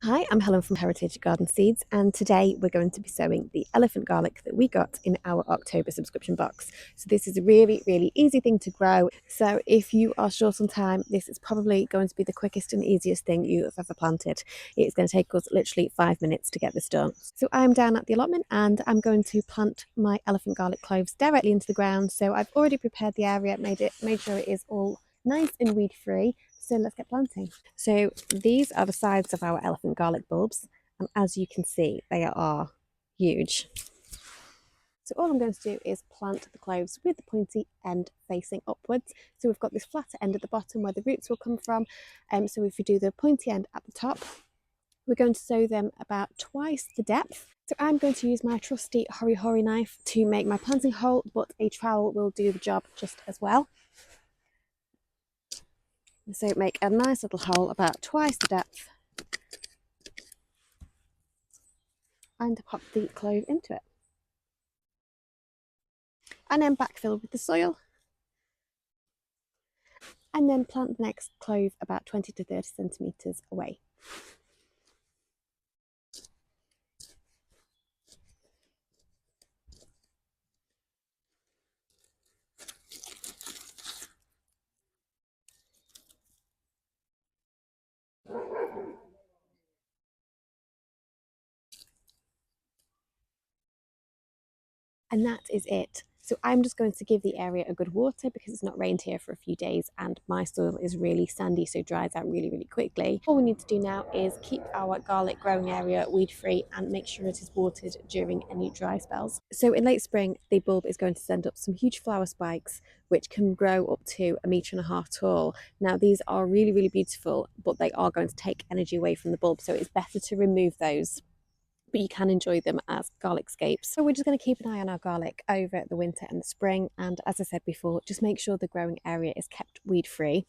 Hi, I'm Helen from Heritage Garden Seeds, and today we're going to be sowing the elephant garlic that we got in our October subscription box. So this is a really easy thing to grow. So if you are short on time, this is probably going to be the quickest and easiest thing you have ever planted. It's going to take us literally 5 minutes to get this done. So I'm down at the allotment and I'm going to plant my elephant garlic cloves directly into the ground. So I've already prepared the area, made sure it is all nice and weed free. So let's get planting. So these are the sides of our elephant garlic bulbs, and as you can see, they are huge. So all I'm going to do is plant the cloves with the pointy end facing upwards. So we've got this flatter end at the bottom where the roots will come from. So if we do the pointy end at the top, we're going to sow them about twice the depth. So I'm going to use my trusty hori knife to make my planting hole, but a trowel will do the job just as well. So make a nice little hole about twice the depth and pop the clove into it. And then backfill with the soil. And then plant the next clove about 20 to 30 centimetres away. And that is it. So I'm just going to give the area a good water because it's not rained here for a few days and my soil is really sandy, so it dries out really quickly. All we need to do now is keep our garlic growing area weed free and make sure it is watered during any dry spells. So in late spring, the bulb is going to send up some huge flower spikes which can grow up to 1.5 meters tall. Now these are really beautiful, but they are going to take energy away from the bulb, so it's better to remove those. But you can enjoy them as garlic scapes. So we're just going to keep an eye on our garlic over the winter and the spring, and as I said before, just make sure the growing area is kept weed free.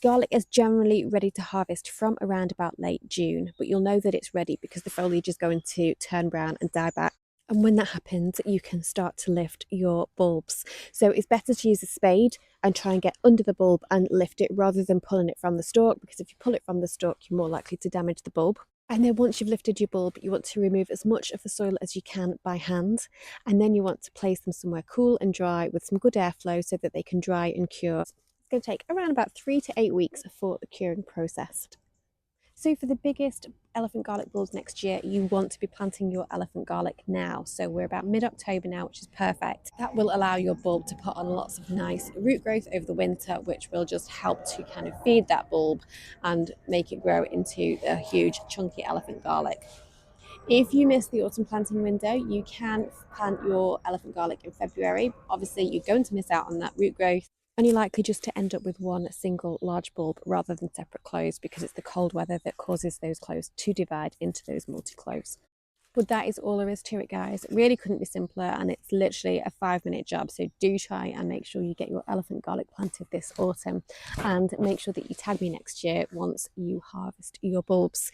Garlic is generally ready to harvest from around about late June, but you'll know that it's ready because the foliage is going to turn brown and die back. And when that happens, you can start to lift your bulbs. So it's better to use a spade and try and get under the bulb and lift it rather than pulling it from the stalk, because if you pull it from the stalk, you're more likely to damage the bulb. And then once you've lifted your bulb, you want to remove as much of the soil as you can by hand. And then you want to place them somewhere cool and dry with some good airflow so that they can dry and cure. It's going to take around about 3 to 8 weeks for the curing process. So for the biggest elephant garlic bulbs next year, you want to be planting your elephant garlic now. So we're about mid-October now, which is perfect. That will allow your bulb to put on lots of nice root growth over the winter, which will just help to kind of feed that bulb and make it grow into a huge chunky elephant garlic. If you miss the autumn planting window, you can plant your elephant garlic in February. Obviously, you're going to miss out on that root growth, and you're likely just to end up with one single large bulb rather than separate cloves because it's the cold weather that causes those cloves to divide into those multi-cloves. But that is all there is to it, guys. It really couldn't be simpler, and it's literally a 5-minute job. So do try and make sure you get your elephant garlic planted this autumn, and make sure that you tag me next year once you harvest your bulbs.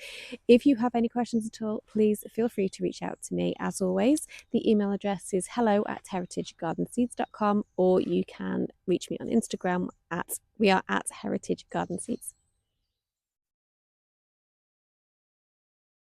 If you have any questions at all, please feel free to reach out to me. As always, the email address is hello@heritagegardenseeds.com, or you can reach me on Instagram we are at Heritage Garden Seeds.